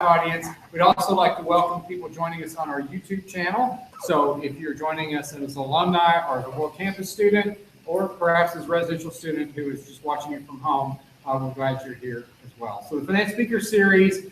audience. We'd also like to welcome people joining us on our YouTube channel. So if you're joining us as an alumni or as a World Campus student, or perhaps as a residential student who is just watching it from home, we're glad you're here as well. So the Finance Speaker Series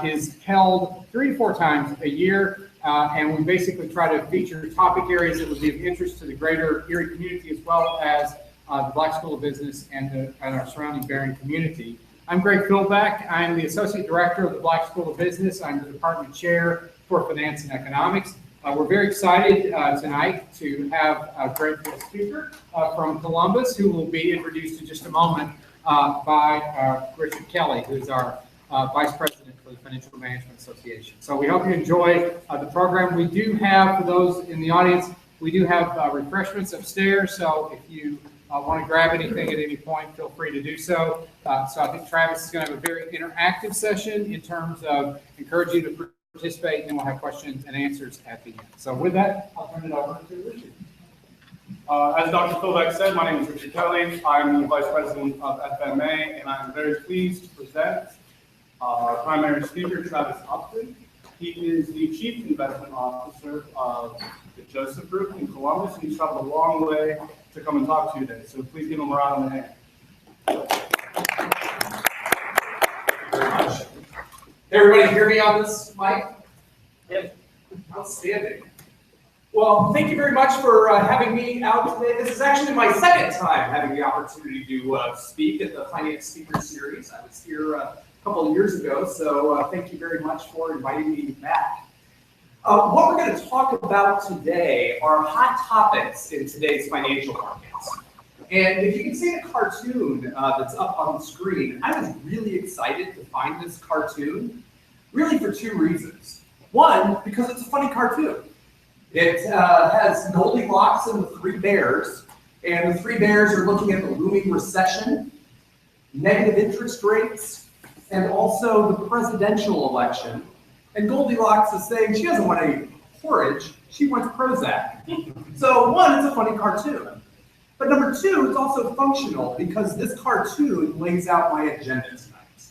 is held 3 to 4 times a year, and we basically try to feature topic areas that would be of interest to the greater Erie community, as well as the Black School of Business and our surrounding Barron community. I'm Greg Philbeck. I'm the Associate Director of the Black School of Business. I'm the Department Chair for Finance and Economics. We're very excited tonight to have a great guest speaker from Columbus, who will be introduced in just a moment by Richard Kelly, who's our Vice President for the Financial Management Association. So we hope you enjoy the program. We do have, for those in the audience, we do have refreshments upstairs, so if you want to grab anything at any point, feel free to do so. So I think Travis is going to have a very interactive session in terms of encourage you to participate, and then we'll have questions and answers at the end. So with that, I'll turn it over to Richard. As Dr. Philbeck said, my name is Richard Kelly. I'm the Vice President of FMA, and I'm very pleased to present our primary speaker, Travis Upton. He is the Chief Investment Officer of the Joseph Group in Columbus, and he's traveled a long way to come and talk to you today. So please give him a round of applause. Very much. Everybody hear me on this mic? Yep. Outstanding. Well, thank you very much for having me out today. This is actually my second time having the opportunity to speak at the Finance Speaker Series. I was here a couple of years ago, so thank you very much for inviting me back. What we're going to talk about today are hot topics in today's financial markets. And if you can see the cartoon that's up on the screen, I was really excited to find this cartoon, really for 2 reasons. One, because it's a funny cartoon. It has Goldilocks and the 3 bears, and the 3 bears are looking at the looming recession, negative interest rates, and also the presidential election. And Goldilocks is saying she doesn't want any porridge, she wants Prozac. So 1, it's a funny cartoon. But number 2, it's also functional because this cartoon lays out my agenda tonight.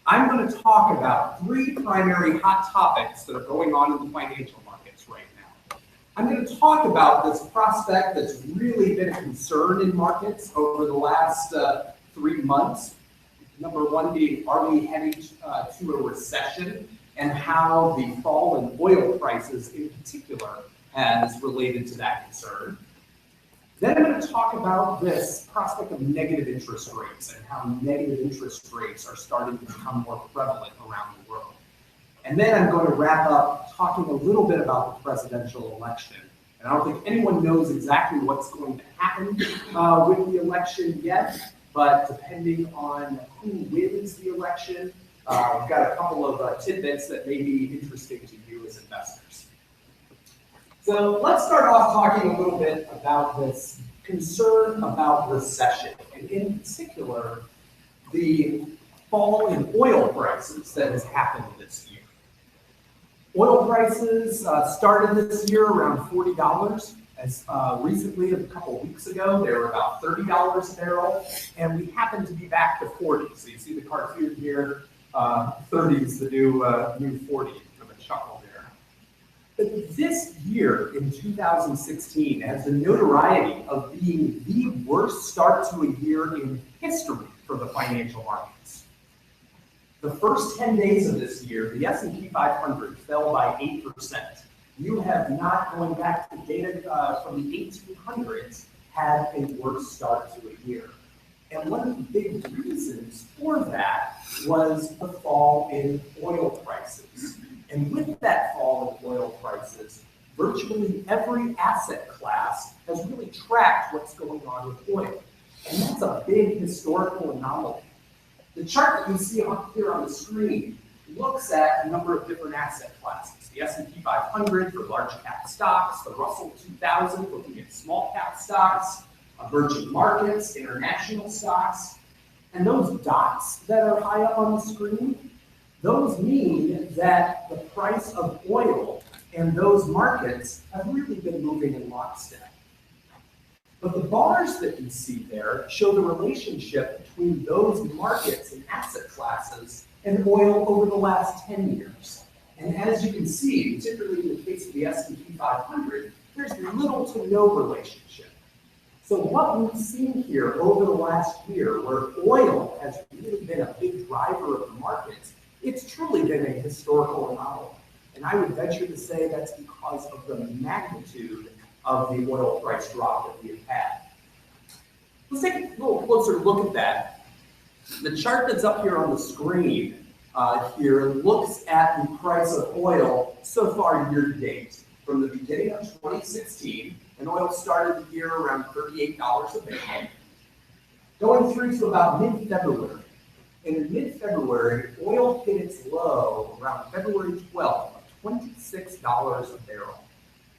I'm going to talk about 3 primary hot topics that are going on in the financial markets right now. I'm going to talk about this prospect that's really been a concern in markets over the last 3 months. Number 1 being, are we heading to a recession, and how the fall in oil prices in particular has related to that concern. Then I'm going to talk about this prospect of negative interest rates and how negative interest rates are starting to become more prevalent around the world. And then I'm going to wrap up talking a little bit about the presidential election. And I don't think anyone knows exactly what's going to happen with the election yet, but depending on who wins the election, we've got a couple of tidbits that may be interesting to you as investors. So let's start off talking a little bit about this concern about recession, and in particular, the fall in oil prices that has happened this year. Oil prices started this year around $40. As recently as a couple of weeks ago, they were about $30 a barrel, and we happen to be back to 40. So you see the cartoon here. 30 is the new 40, of a chuckle there. But this year in 2016 has the notoriety of being the worst start to a year in history for the financial markets. The first 10 days of this year, the S&P 500 fell by 8%. You have not, going back to data from the 1800s, had a worse start to a year. And one of the big reasons for that was the fall in oil prices. And with that fall in oil prices, virtually every asset class has really tracked what's going on with oil. And that's a big historical anomaly. The chart that you see up here on the screen looks at a number of different asset classes. The S&P 500 for large cap stocks, the Russell 2000 looking at small cap stocks, emerging markets, international stocks, and those dots that are high up on the screen, those mean that the price of oil and those markets have really been moving in lockstep. But the bars that you see there show the relationship between those markets and asset classes and oil over the last 10 years. And as you can see, particularly in the case of the S&P 500, there's little to no relationship. So what we've seen here over the last year, where oil has really been a big driver of the markets, it's truly been a historical anomaly. And I would venture to say that's because of the magnitude of the oil price drop that we have had. Let's take a little closer look at that. The chart that's up here on the screen here looks at the price of oil so far year to date. From the beginning of 2016, and oil started the year around $38 a barrel, going through to about mid-February. And in mid-February, oil hit its low around February 12th of $26 a barrel.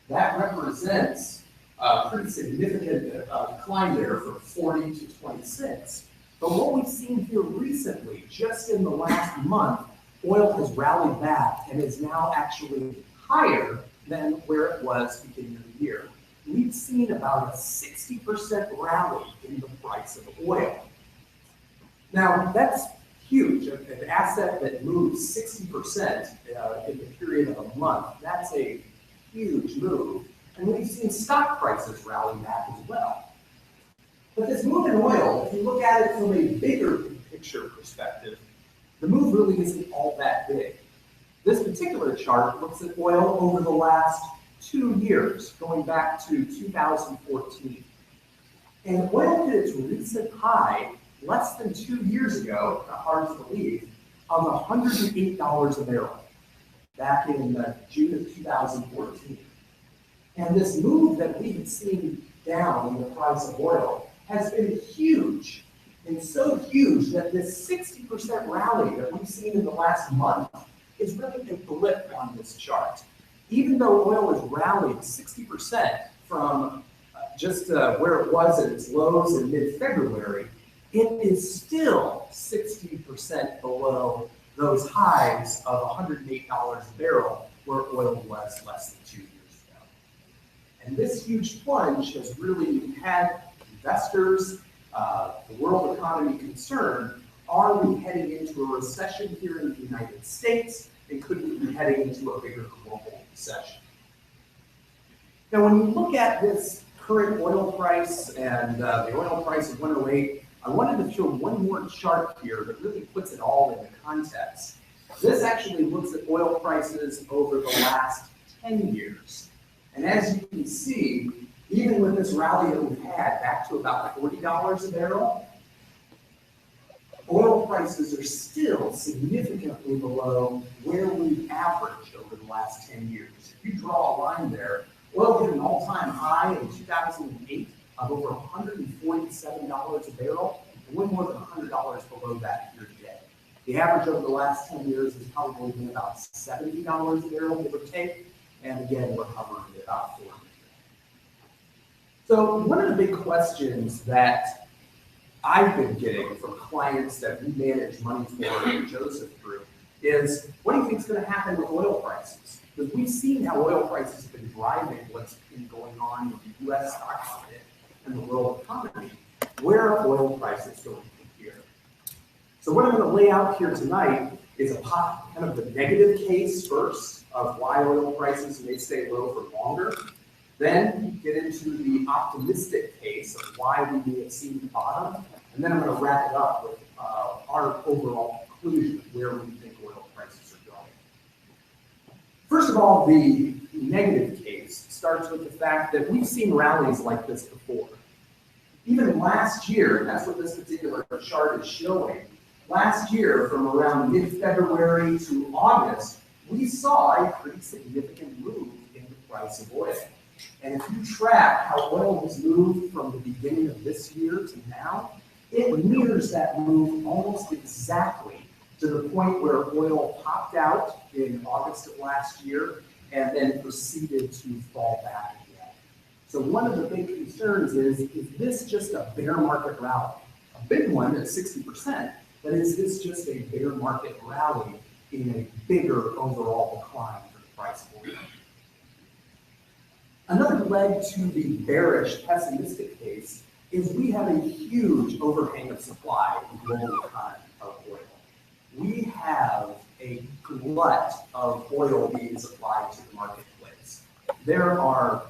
That represents a pretty significant decline there from 40 to 26. But what we've seen here recently, just in the last month, oil has rallied back and is now actually higher than where it was beginning of the year. We've seen about a 60% rally in the price of oil. Now, that's huge. An asset that moves 60% in the period of a month, that's a huge move. And we've seen stock prices rally back as well. But this move in oil, if you look at it from a bigger picture perspective, the move really isn't all that big. This particular chart looks at oil over the last 2 years, going back to 2014. And oil hit its recent high less than 2 years ago, not hard to believe, of $108 a barrel back in June of 2014. And this move that we had seen down in the price of oil has been huge, and so huge that this 60% rally that we've seen in the last month is really a blip on this chart. Even though oil has rallied 60% from just where it was at its lows in mid-February, it is still 60% below those highs of $108 a barrel where oil was less than 2 years ago. And this huge plunge has really had investors, the world economy concerned. Are we heading into a recession here in the United States? And could we be heading into a bigger global recession? Now, when you look at this current oil price and the oil price of 108, I wanted to show one more chart here that really puts it all into context. This actually looks at oil prices over the last 10 years. And as you can see, even with this rally that we've had back to about $40 a barrel, oil prices are still significantly below where we've averaged over the last 10 years. If you draw a line there, oil hit an all-time high in 2008 of over $147 a barrel, and we're more than $100 below that year to date. The average over the last 10 years has probably been about $70 a barrel, give or take, and again, we're hovering at about $400. So one of the big questions that I've been getting from clients that we manage money for in Joseph Group is, what do you think is going to happen with oil prices? Because we've seen how oil prices have been driving what's been going on with the U.S. stock market and the world economy. Where are oil prices going from here? So what I'm going to lay out here tonight is a kind of the negative case first of why oil prices may stay low for longer. Then get into the optimistic case of why we may have seen the bottom. And then I'm going to wrap it up with our overall conclusion of where we think oil prices are going. First of all, the negative case starts with the fact that we've seen rallies like this before. Even last year, and that's what this particular chart is showing, last year from around mid-February to August, we saw a pretty significant move in the price of oil. And if you track how oil has moved from the beginning of this year to now, it mirrors that move almost exactly to the point where oil popped out in August of last year and then proceeded to fall back again. So one of the big concerns is this just a bear market rally? A big one at 60%, but is this just a bear market rally in a bigger overall decline for the price of oil? Another leg to the bearish, pessimistic case is we have a huge overhang of supply in the global economy of oil. we have a glut of oil being supplied to the marketplace. There are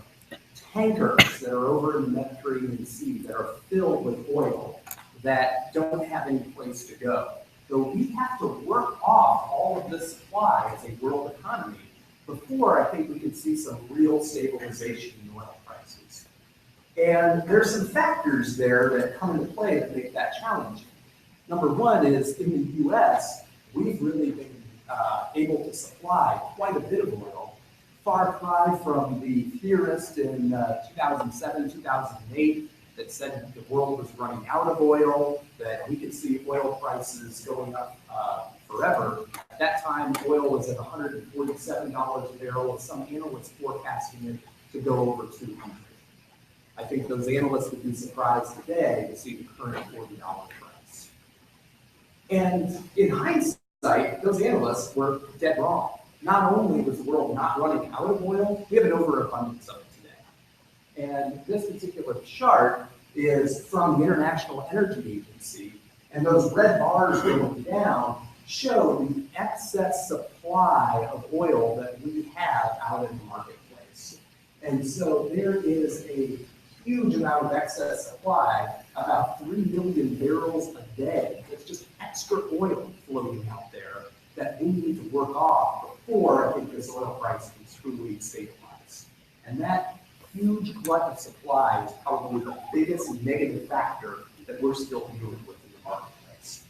tankers that are over in the Mediterranean Sea that are filled with oil that don't have any place to go. So we have to work off all of this supply as a world economy before I think we can see some real stabilization in oil prices. And there's some factors there that come into play that make that challenging. Number one is in the US, we've really been able to supply quite a bit of oil, far cry from the theorist in 2007, 2008 that said the world was running out of oil, that we could see oil prices going up forever. At that time, oil was at $147 a barrel, with some analysts forecasting it to go over 200. I think those analysts would be surprised today to see the current $40 price. And in hindsight, those analysts were dead wrong. Not only was the world not running out of oil, we have an overabundance of it today. And this particular chart is from the International Energy Agency, and those red bars going down show the excess supply of oil that we have out in the marketplace. And so there is a huge amount of excess supply, about 3 million barrels a day. It's just extra oil floating out there that we need to work off before I think this oil price can truly stabilize. And that huge glut of supply is probably the biggest negative factor that we're still dealing with in the marketplace.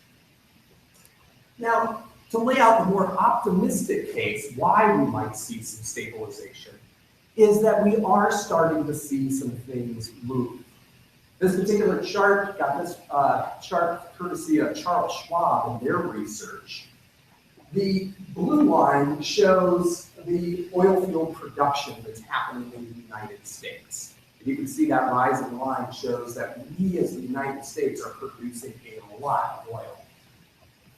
Now, to lay out the more optimistic case, why we might see some stabilization, is that we are starting to see some things move. This particular chart, got this chart courtesy of Charles Schwab and their research. The blue line shows the oil field production that's happening in the United States. And you can see that rising line shows that we as the United States are producing a lot of oil.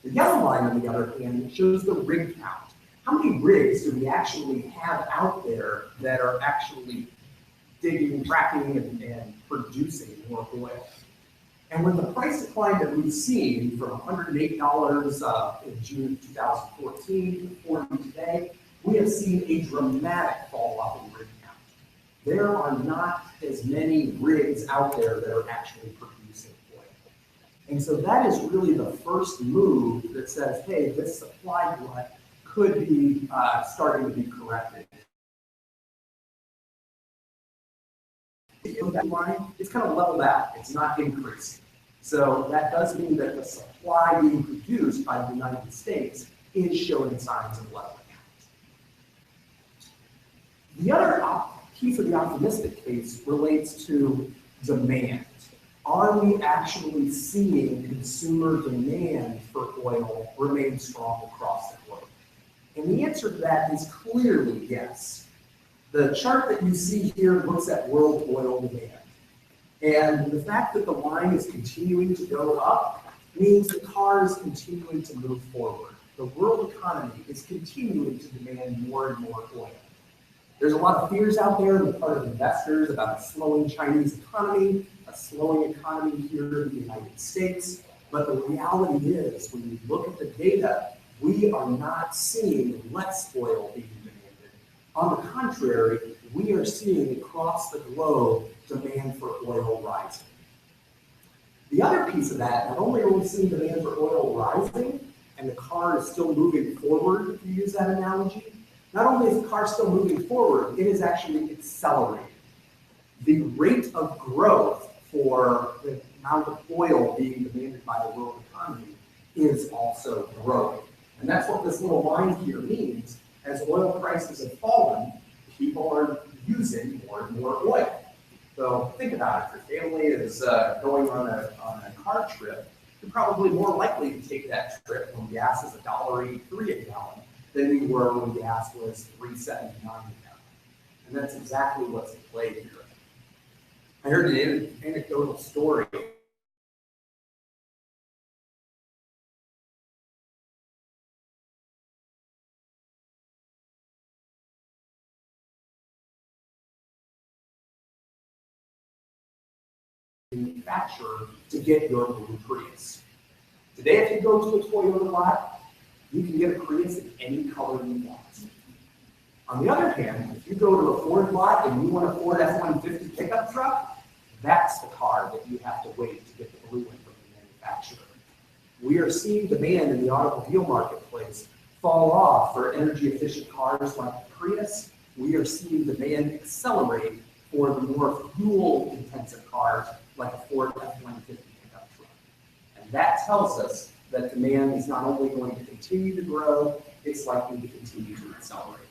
The yellow line, on the other hand, shows the rig count. How many rigs do we actually have out there that are actually digging, fracking, and producing more oil? And with the price decline that we've seen from $108 in June 2014 to $40 today, we have seen a dramatic fall off in rig count. There are not as many rigs out there that are actually producing oil. And so that is really the first move that says, hey, this supply glut could be starting to be corrected. That line, it's kind of leveled out, it's not increasing. So that does mean that the supply being produced by the United States is showing signs of leveling out. The other piece of the optimistic case relates to demand. Are we actually seeing consumer demand for oil remain strong across the globe? And the answer to that is clearly yes. The chart that you see here looks at world oil demand. And the fact that the line is continuing to go up means the car is continuing to move forward. The world economy is continuing to demand more and more oil. There's a lot of fears out there on the part of investors about a slowing Chinese economy, a slowing economy here in the United States. But the reality is, when you look at the data, we are not seeing less oil being demanded. On the contrary, we are seeing across the globe demand for oil rising. The other piece of that, not only are we seeing demand for oil rising, and the car is still moving forward, if you use that analogy, not only is the car still moving forward, it is actually accelerating. The rate of growth for the amount of oil being demanded by the world economy is also growing. And that's what this little line here means. As oil prices have fallen, people are using more and more oil. So think about it. If your family is going on a car trip, you're probably more likely to take that trip when gas is $1.83 a gallon than you were when gas was $3.79 a gallon. And that's exactly what's at play here. I heard an anecdotal story. Manufacturer to get your blue Prius. Today, if you go to a Toyota lot, You can get a Prius in any color you want. On the other hand, if you go to a Ford lot and you want a Ford F-150 pickup truck, that's the car that you have to wait to get the blue one from the manufacturer. We are seeing demand in the automobile marketplace fall off for energy efficient cars like the Prius. We are seeing demand accelerate for the more fuel intensive cars like a Ford F-150 pickup truck. And that tells us that demand is not only going to continue to grow, it's likely to continue to accelerate.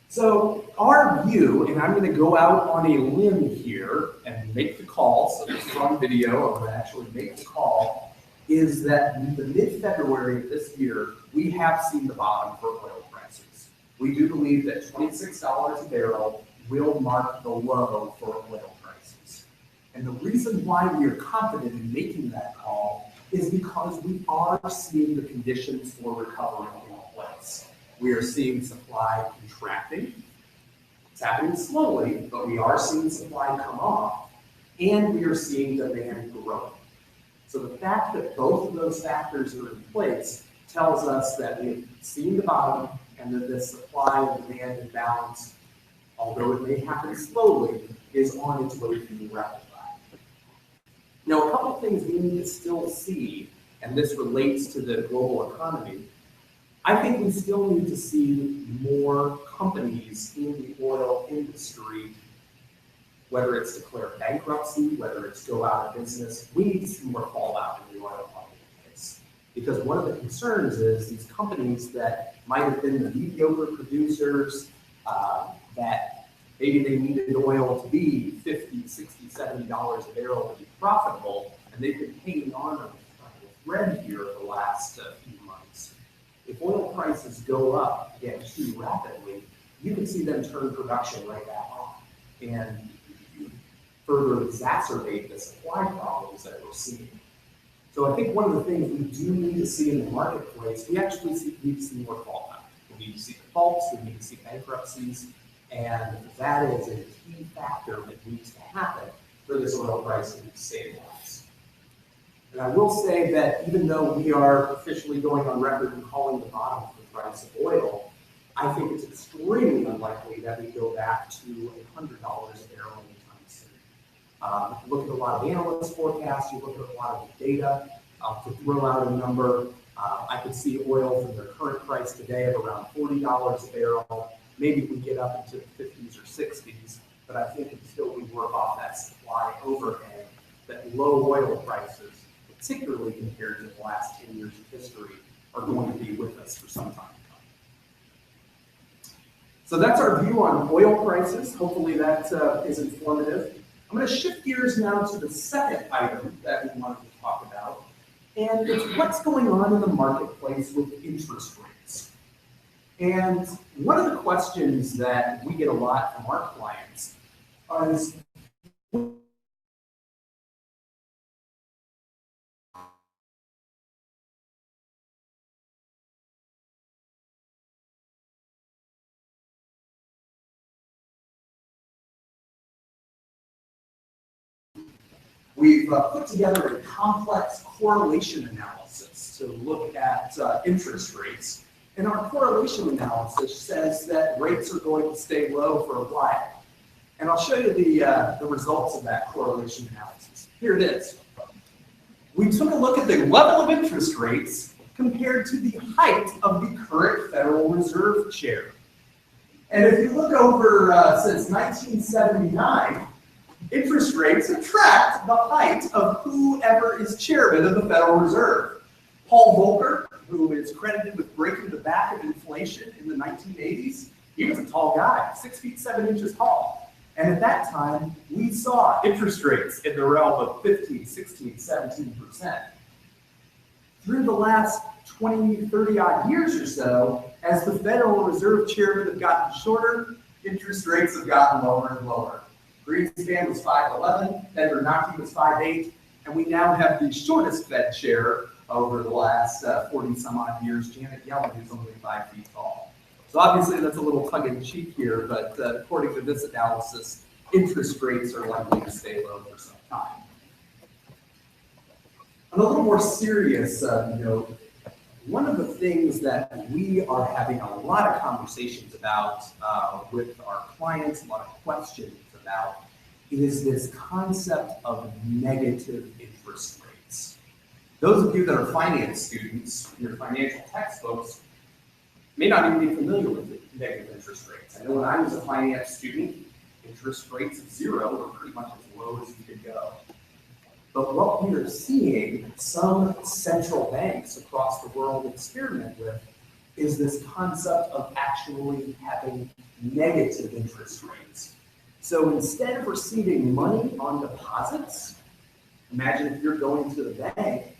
So our view, and I'm going to go out on a limb here and make the call, so this is on video, I'm going to actually make the call, is that in the mid-February of this year, we have seen the bottom for oil prices. We do believe that $26 a barrel will mark the low for oil prices. And the reason why we are confident in making that call is because we are seeing the conditions for recovery in place. We are seeing supply contracting. It's happening slowly, but we are seeing supply come off, and we are seeing demand growing. So the fact that both of those factors are in place tells us that we've seen the bottom and that this supply and demand imbalance, although it may happen slowly, is on its way to being rectified. Now, a couple things we need to still see, and this relates to the global economy. I think we still need to see more companies in the oil industry, whether it's declare bankruptcy, whether it's go out of business. We need to see more fallout in the oil marketplace. Because one of the concerns is these companies that might have been the mediocre producers, that maybe they needed oil to be $50, $60, $70 a barrel to be profitable, and they've been hanging on a thread here the last few months. If oil prices go up again too rapidly, you can see them turn production right back on and further exacerbate the supply problems that we're seeing. So I think one of the things we do need to see in the marketplace, we actually need to see more fallout. We need to see defaults, we need to see bankruptcies, and that is a key factor that needs to happen for this oil price to stabilize. And I will say that even though we are officially going on record and calling the bottom for the price of oil, I think it's extremely unlikely that we go back to $100 a barrel anytime soon. If you look at a lot of analyst forecasts, you look at a lot of the data, to throw out a number, I could see oil from their current price today of around $40 a barrel. Maybe we get up into the 50s or 60s, but I think until we work off that supply overhang, that low oil prices, particularly compared to the last 10 years of history, are going to be with us for some time to come. So that's our view on oil prices. Hopefully that is informative. I'm going to shift gears now to the second item that we wanted to talk about, and it's what's going on in the marketplace with interest rates. And one of the questions that we get a lot from our clients is, we've put together a complex correlation analysis to look at interest rates. And our correlation analysis says that rates are going to stay low for a while. And I'll show you the results of that correlation analysis. Here it is. We took a look at the level of interest rates compared to the height of the current Federal Reserve chair. And if you look over since 1979, interest rates have tracked the height of whoever is chairman of the Federal Reserve. Paul Volcker, who is credited with breaking the back of inflation in the 1980s, he was a tall guy, 6 feet 7 inches tall. And at that time, we saw interest rates in the realm of 15, 16, 17%. Through the last 20, 30 odd years or so, as the Federal Reserve chairman have gotten shorter, interest rates have gotten lower and lower. Greenspan was 5'11", then Bernanke was 5'8", and we now have the shortest Fed chair over the last 40 some odd years, Janet Yellen, who's only 5 feet tall. So obviously that's a little tongue-in-cheek here, but according to this analysis, interest rates are likely to stay low for some time. On a little more serious note, one of the things that we are having a lot of conversations about with our clients, a lot of questions about, is this concept of negative interest rates. Those of you that are finance students, your financial textbooks, may not even be familiar with negative interest rates. I know when I was a finance student, interest rates of 0 were pretty much as low as you could go. But what we are seeing some central banks across the world experiment with is this concept of actually having negative interest rates. So instead of receiving money on deposits, imagine if you're going to the bank,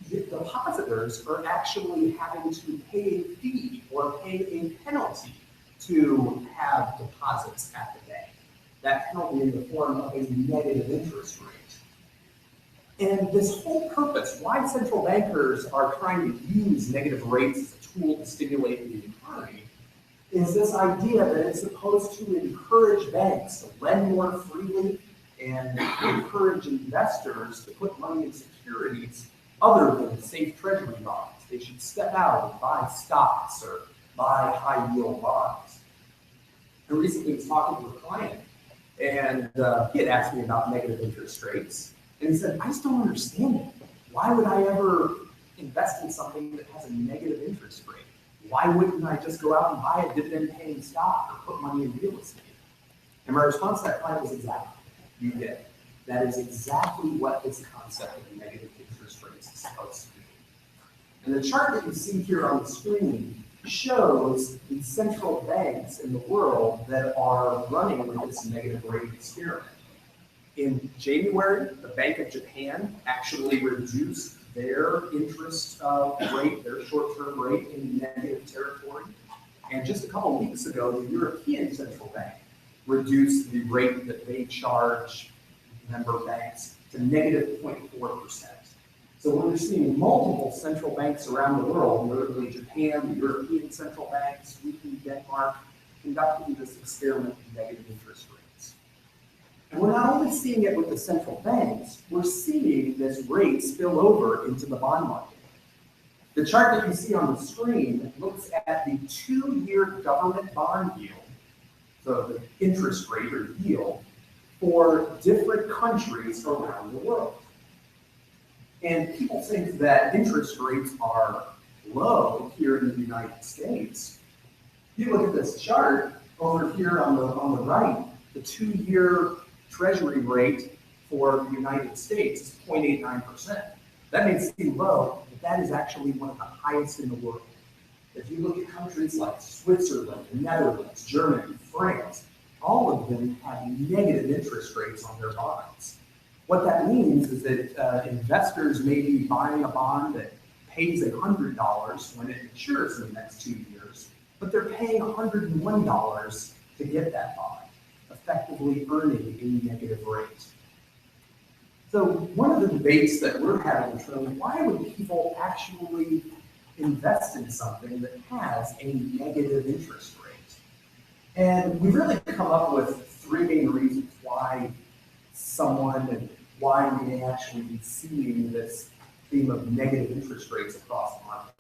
the depositors are actually having to pay a fee or pay a penalty to have deposits at the bank. That penalty in the form of a negative interest rate. And this whole purpose, why central bankers are trying to use negative rates as a tool to stimulate the economy, is this idea that it's supposed to encourage banks to lend more freely and encourage investors to put money in securities other than safe treasury bonds. They should step out and buy stocks or buy high yield bonds. I recently was talking to a client, and he had asked me about negative interest rates. And he said, I just don't understand it. Why would I ever invest in something that has a negative interest rate? Why wouldn't I just go out and buy a dividend-paying stock or put money in real estate? And my response to that client was exactly, you did. That is exactly what this concept of negative interest rates is supposed to be. And the chart that you see here on the screen shows the central banks in the world that are running with this negative rate experiment. In January, the Bank of Japan actually reduced their interest rate, their short-term rate, in negative territory. And just a couple of weeks ago, the European Central Bank reduced the rate that they charge member banks to negative 0.4%. So we're seeing multiple central banks around the world, notably Japan, the European Central Bank, Sweden, Denmark, conducting this experiment with negative interest rates. And we're not only seeing it with the central banks, we're seeing this rate spill over into the bond market. The chart that you see on the screen looks at the 2-year government bond yield, so the interest rate or yield, for different countries around the world. And people think that interest rates are low here in the United States. If you look at this chart over here on the right, the 2-year Treasury rate for the United States is 0.89%. That may seem low, but that is actually one of the highest in the world. If you look at countries like Switzerland, the Netherlands, Germany, France, all of them have negative interest rates on their bonds. What that means is that investors may be buying a bond that pays $100 when it matures in the next 2 years, but they're paying $101 to get that bond, effectively earning a negative rate. So one of the debates that we're having internally, why would people actually invest in something that has a negative interest rate? And we've really come up with 3 main reasons why someone and why we may actually be seeing this theme of negative interest rates across the market.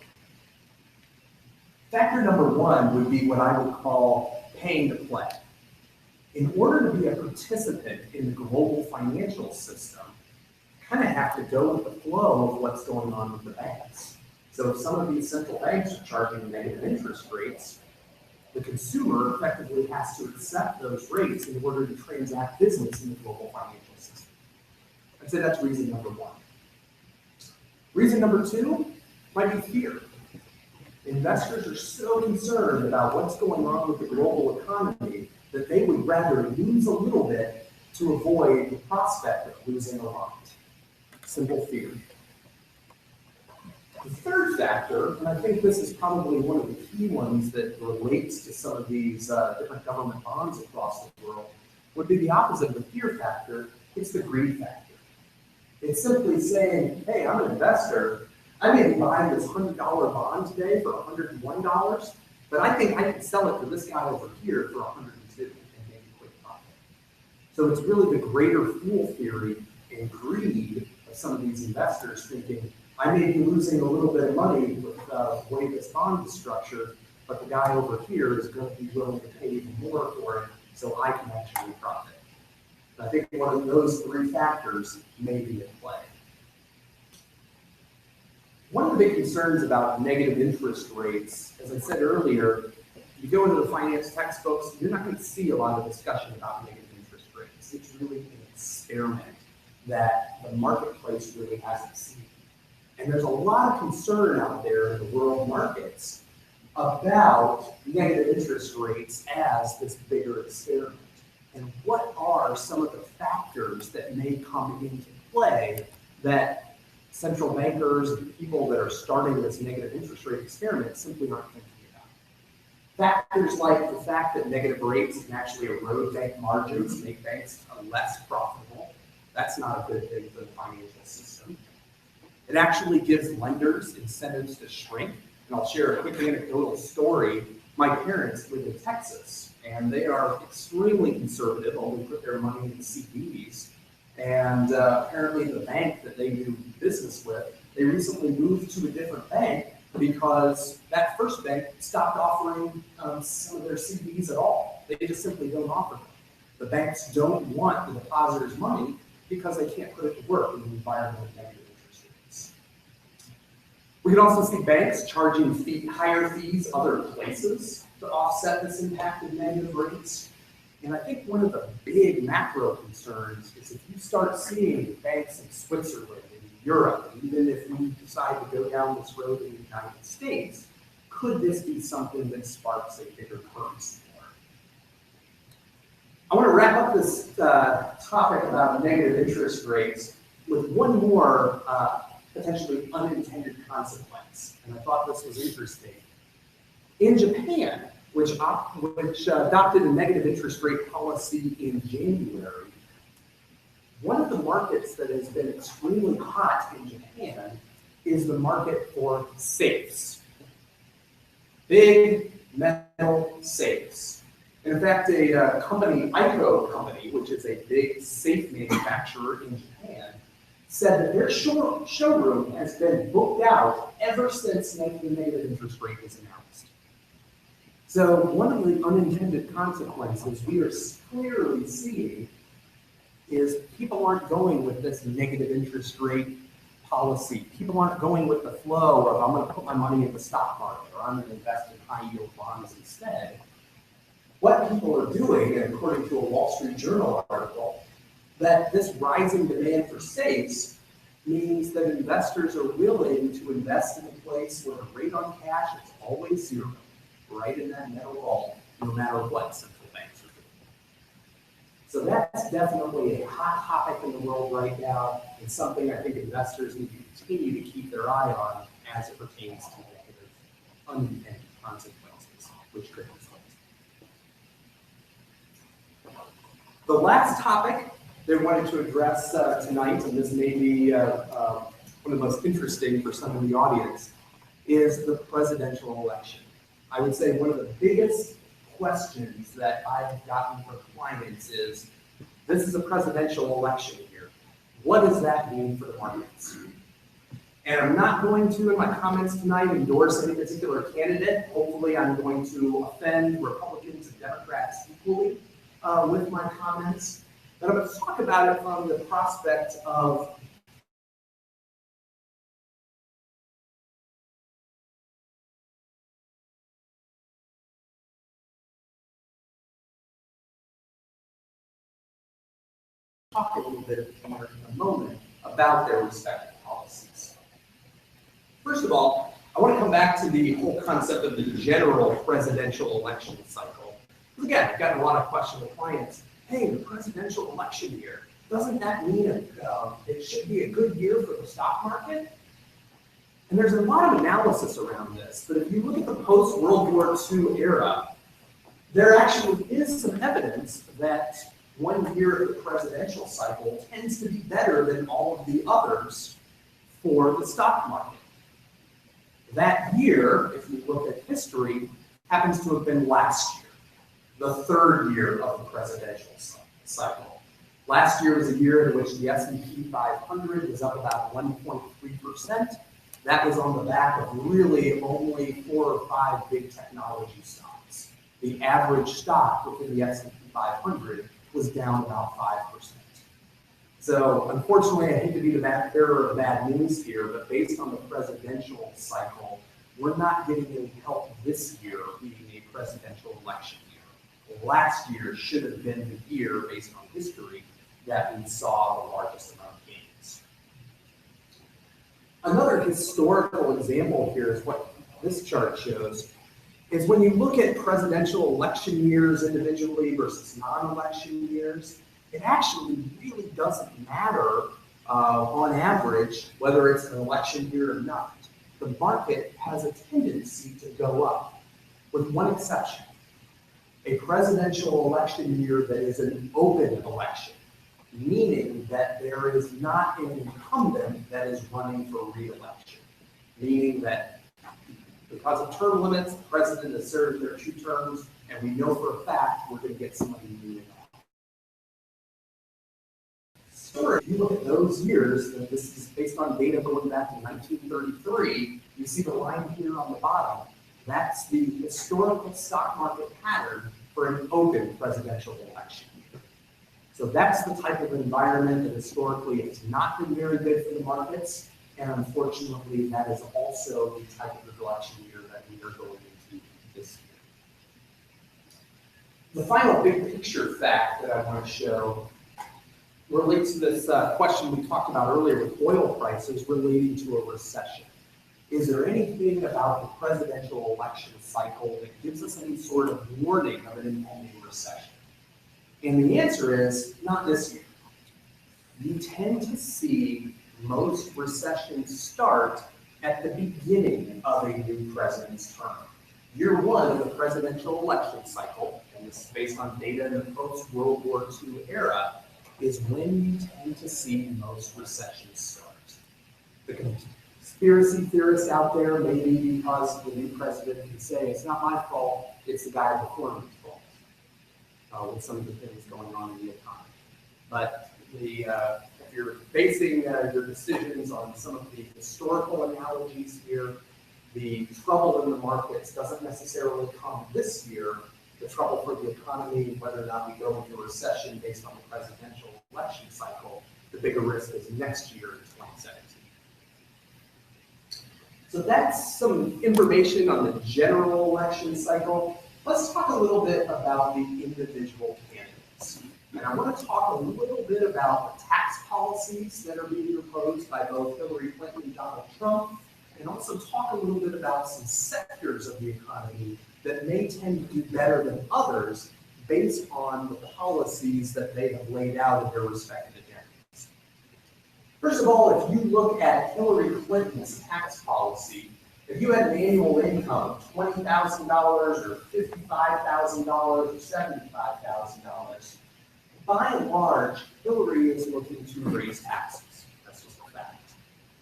Factor number 1 would be what I would call paying to play. In order to be a participant in the global financial system, you kind of have to go with the flow of what's going on with the banks. So if some of these central banks are charging negative interest rates, the consumer effectively has to accept those rates in order to transact business in the global financial system. I'd say that's reason number 1. Reason number 2 might be fear. Investors are so concerned about what's going on with the global economy that they would rather lose a little bit to avoid the prospect of losing a lot. Simple fear. The third factor, and I think this is probably one of the key ones that relates to some of these different government bonds across the world, would be the opposite of the fear factor. It's the greed factor. It's simply saying, hey, I'm an investor. I may be buying this $100 bond today for $101, but I think I can sell it to this guy over here for $102 and make a quick profit. So it's really the greater fool theory and greed of some of these investors thinking, I may be losing a little bit of money with the way this bond is structured, but the guy over here is going to be willing to pay even more for it, so I can actually profit. And I think one of those three factors may be at play. One of the big concerns about negative interest rates, as I said earlier, you go into the finance textbooks, you're not going to see a lot of discussion about negative interest rates. It's really an experiment that the marketplace really hasn't seen. And there's a lot of concern out there in the world markets about negative interest rates as this bigger experiment. And what are some of the factors that may come into play that central bankers and people that are starting this negative interest rate experiment simply aren't thinking about? Factors like the fact that negative rates can actually erode bank margins, make banks less profitable. That's not a good thing for the financial system. It actually gives lenders incentives to shrink. And I'll share a quick anecdotal story. My parents live in Texas, and they are extremely conservative, only put their money in CDs. And apparently the bank that they do business with, they recently moved to a different bank because that first bank stopped offering some of their CDs at all. They just simply don't offer them. The banks don't want the depositors' money because they can't put it to work in an environment of negative interest rates. We can also see banks charging higher fees other places to offset this impact of negative rates. And I think one of the big macro concerns is if you start seeing banks in Switzerland, in Europe, and even if we decide to go down this road in the United States, could this be something that sparks a bigger currency war? I want to wrap up this topic about negative interest rates with one more potentially unintended consequence. And I thought this was interesting. In Japan, which adopted a negative interest rate policy in January, one of the markets that has been extremely hot in Japan is the market for safes. Big metal safes. In fact, a company, ICO company, which is a big safe manufacturer in Japan, said that their showroom has been booked out ever since the negative interest rate was announced. So one of the unintended consequences we are clearly seeing is people aren't going with this negative interest rate policy. People aren't going with the flow of I'm going to put my money in the stock market or I'm going to invest in high yield bonds instead. What people are doing, and according to a Wall Street Journal article, that this rising demand for safes means that investors are willing to invest in a place where the rate on cash is always zero, right in that metal vault, no matter what central banks are doing. So that's definitely a hot topic in the world right now. It's something I think investors need to continue to keep their eye on as it pertains to negative unintended consequences, which could result. The last topic that I wanted to address tonight, and this may be one of the most interesting for some of the audience, is the presidential election. I would say one of the biggest questions that I've gotten from clients is, this is a presidential election year. What does that mean for the markets? And I'm not going to, in my comments tonight, endorse any particular candidate. Hopefully I'm going to offend Republicans and Democrats equally with my comments. But I'm going to talk about it from the prospect of talk a little bit more in a moment about their respective policies. First of all, I want to come back to the whole concept of the general presidential election cycle. Because again, I've gotten a lot of questions with clients. Hey, the presidential election year, doesn't that mean it should be a good year for the stock market? And there's a lot of analysis around this, but if you look at the post-World War II era, there actually is some evidence that 1 year of the presidential cycle tends to be better than all of the others for the stock market. That year, if you look at history, happens to have been last year, the third year of the presidential cycle. Last year was a year in which the S&P 500 was up about 1.3%. That was on the back of really only 4 or 5 big technology stocks. The average stock within the S&P 500 was down about 5%. So unfortunately, I hate to be the bearer of bad news here, but based on the presidential cycle, we're not getting any help this year being a presidential election year. Last year should have been the year, based on history, that we saw the largest amount of gains. Another historical example here is what this chart shows, is when you look at presidential election years individually versus non-election years, it actually really doesn't matter on average whether it's an election year or not. The market has a tendency to go up, with one exception. A presidential election year that is an open election, meaning that there is not an incumbent that is running for re-election, meaning that because of term limits, the president has served their 2 terms, and we know for a fact we're going to get somebody new in office. So if you look at those years, and this is based on data going back to 1933, you see the line here on the bottom. That's the historical stock market pattern for an open presidential election. So that's the type of environment that historically has not been very good for the markets, and unfortunately, that is also the type of election year that we are going into this year. The final big picture fact that I want to show relates to this question we talked about earlier with oil prices relating to a recession. Is there anything about the presidential election cycle that gives us any sort of warning of an impending recession? And the answer is not this year. You tend to see most recessions start at the beginning of a new president's term. Year 1 of the presidential election cycle, and this is based on data in the post-World War II era, is when you tend to see most recessions start. The conspiracy theorists out there, maybe because the new president can say, it's not my fault, it's the guy before me's fault, with some of the things going on in the economy. But if you're basing your decisions on some of the historical analogies here, the trouble in the markets doesn't necessarily come this year. The trouble for the economy, whether or not we go into a recession based on the presidential election cycle, the bigger risk is next year in 2017. So that's some information on the general election cycle. Let's talk a little bit about the individual candidates. And I want to talk a little bit about the tax policies that are being proposed by both Hillary Clinton and Donald Trump, and also talk a little bit about some sectors of the economy that may tend to do better than others based on the policies that they have laid out in their respective agendas. First of all, if you look at Hillary Clinton's tax policy, if you had an annual income of $20,000 or $55,000 or $75,000, by and large, Hillary is looking to raise taxes. That's just a fact.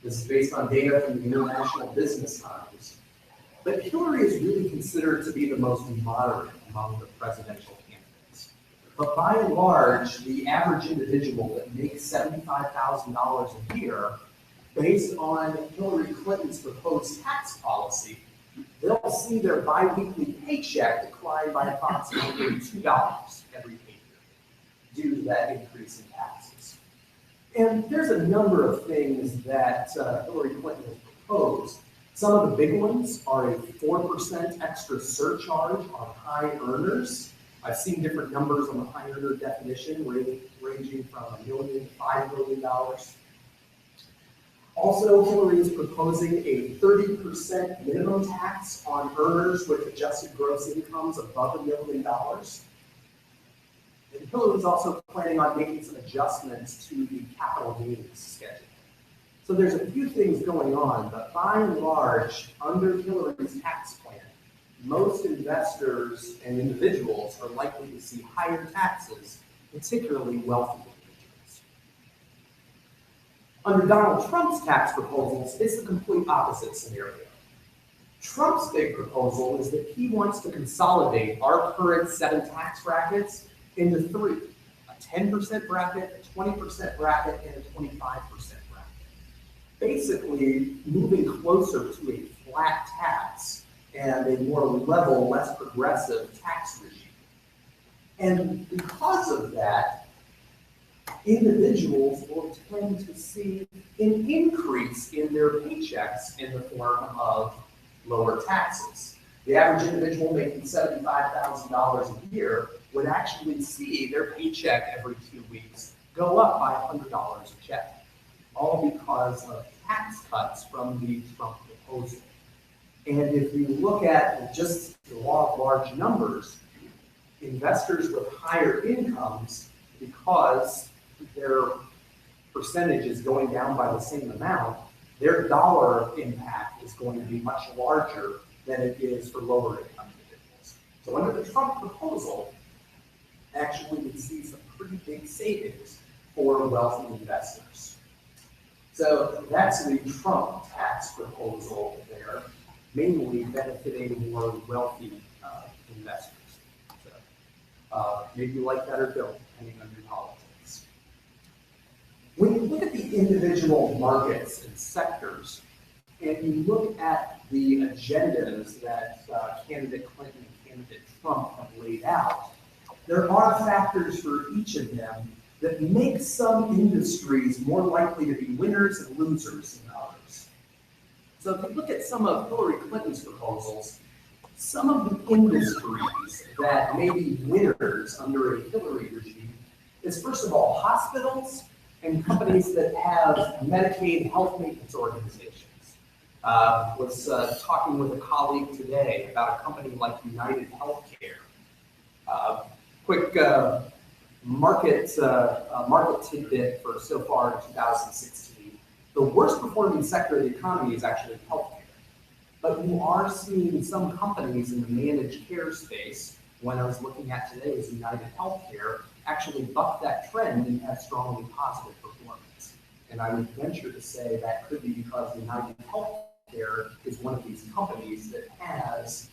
This is based on data from the International Business Times. But Hillary is really considered to be the most moderate among the presidential candidates. But by and large, the average individual that makes $75,000 a year, based on Hillary Clinton's proposed tax policy, they'll see their biweekly paycheck decline by approximately $2 every pay year due to that increase in taxes. And there's a number of things that Hillary Clinton has proposed. Some of the big ones are a 4% extra surcharge on high earners. I've seen different numbers on the high earner definition, ranging from $1 million to $5 million. Also, Hillary is proposing a 30% minimum tax on earners with adjusted gross incomes above $1 million. And Hillary is also planning on making some adjustments to the capital gains schedule. So there's a few things going on, but by and large, under Hillary's tax plan, most investors and individuals are likely to see higher taxes, particularly wealthy individuals. Under Donald Trump's tax proposals, it's the complete opposite scenario. Trump's big proposal is that he wants to consolidate our current 7 tax brackets into 3, a 10% bracket, a 20% bracket, and a 25% bracket. basically moving closer to a flat tax and a more level, less progressive tax regime. And because of that, individuals will tend to see an increase in their paychecks in the form of lower taxes. The average individual making $75,000 a year would actually see their paycheck every 2 weeks go up by $100 a check, all because of tax cuts from the Trump proposal. And if you look at just the law of large numbers, investors with higher incomes, because their percentage is going down by the same amount, their dollar impact is going to be much larger than it is for lower income individuals. So under the Trump proposal, actually we see some pretty big savings for wealthy investors. So that's the Trump tax proposal there, mainly benefiting more wealthy investors. So maybe you like that or don't, depending on your politics. When you look at the individual markets and sectors, and you look at the agendas that candidate Clinton and candidate Trump have laid out, there are factors for each of them that make some industries more likely to be winners and losers than others. So if you look at some of Hillary Clinton's proposals, some of the industries that may be winners under a Hillary regime is, first of all, hospitals and companies that have Medicaid health maintenance organizations. Was talking with a colleague today about a company like United Healthcare. Quick market tidbit for so far in 2016. The worst performing sector of the economy is actually healthcare. But you are seeing some companies in the managed care space, one I was looking at today is United Healthcare, actually buck that trend and have strongly positive performance. And I would venture to say that could be because United Healthcare is one of these companies that has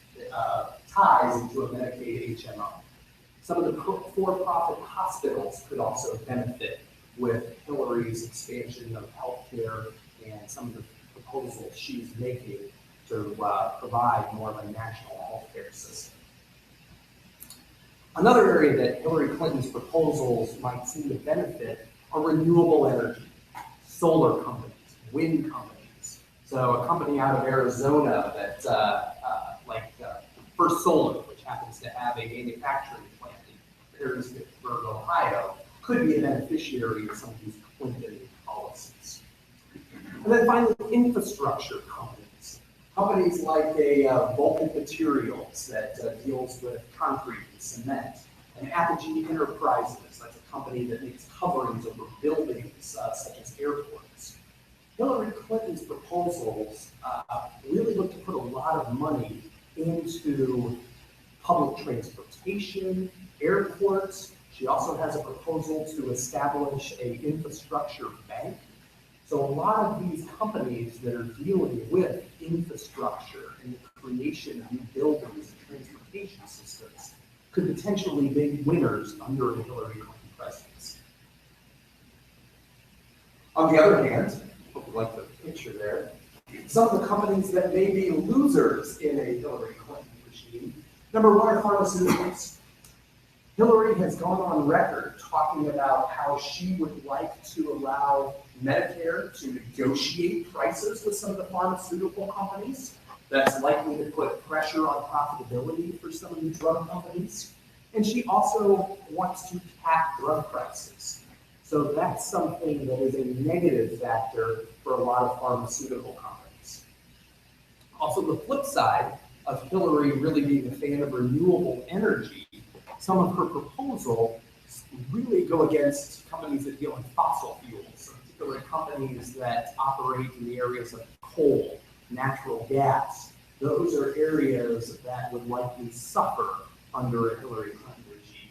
ties into a Medicaid HMO. Some of the for-profit hospitals could also benefit with Hillary's expansion of healthcare and some of the proposals she's making to provide more of a national healthcare system. Another area that Hillary Clinton's proposals might seem to benefit are renewable energy, solar companies, wind companies. So a company out of Arizona that, like First Solar, which happens to have a manufacturing plant in Perrysburg, Ohio, could be a beneficiary of some of these Clinton policies. And then finally, infrastructure companies. Companies like Vulcan Materials that deals with concrete and cement, and Apogee Enterprises, that's a company that makes coverings over buildings such as airports. Hillary Clinton's proposals really look to put a lot of money into public transportation, airports. She also has a proposal to establish an infrastructure bank. So a lot of these companies that are dealing with infrastructure and the creation of new buildings and transportation systems could potentially be winners under a Hillary Clinton presidency. On the other hand, hope you like the picture there, some of the companies that may be losers in a Hillary Clinton regime. Number one are pharmaceuticals. Hillary has gone on record talking about how she would like to allow Medicare to negotiate prices with some of the pharmaceutical companies. That's likely to put pressure on profitability for some of the drug companies. And she also wants to cap drug prices. So that's something that is a negative factor for a lot of pharmaceutical companies. Also, the flip side of Hillary really being a fan of renewable energy, some of her proposals really go against companies that deal in fossil fuels, particularly companies that operate in the areas of coal, natural gas. Those are areas that would likely suffer under a Hillary Clinton regime.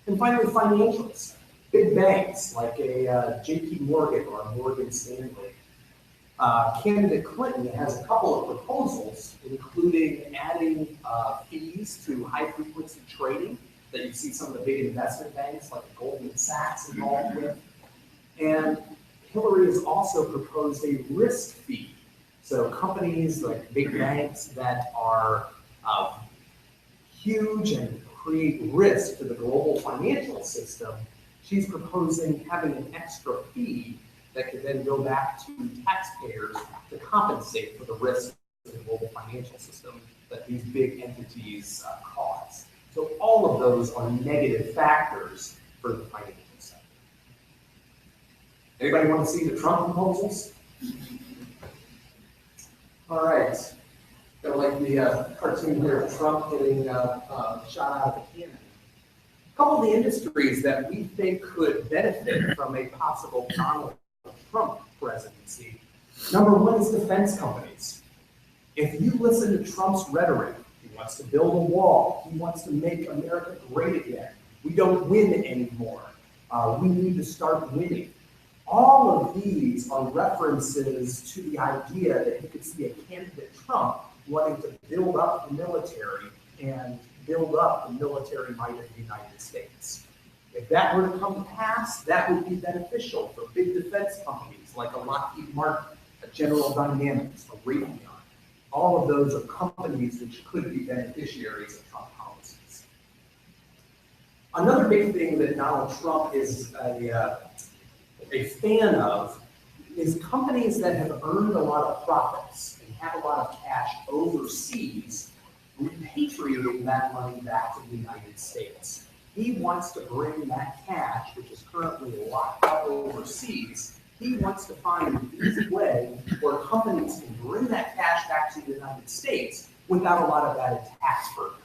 And finally, financials. Big banks like a JP Morgan or a Morgan Stanley. Candidate Clinton has a couple of proposals, including adding fees to high-frequency trading that you see some of the big investment banks like Goldman Sachs involved with. And Hillary has also proposed a risk fee. So companies like big banks that are huge and create risk to the global financial system, she's proposing having an extra fee that could then go back to taxpayers to compensate for the risk of the global financial system that these big entities cause. So all of those are negative factors for the financial sector. Anybody want to see the Trump proposals? All right. Kind of like the cartoon here of Trump getting shot out of a cannon. A couple of the industries that we think could benefit from a possible Donald Trump presidency. Number one is defense companies. If you listen to Trump's rhetoric, he wants to build a wall. He wants to make America great again. We don't win anymore. We need to start winning. All of these are references to the idea that you could see a candidate Trump wanting to build up the military and build up the military might of the United States. If that were to come to pass, that would be beneficial for big defense companies like a Lockheed Martin, a General Dynamics, a Raytheon. All of those are companies which could be beneficiaries of Trump policies. Another big thing that Donald Trump is a fan of is companies that have earned a lot of profits and have a lot of cash overseas, repatriating that money back to the United States. He wants to bring that cash, which is currently locked up overseas, he wants to find an easy way where companies can bring that cash back to the United States without a lot of added tax burden.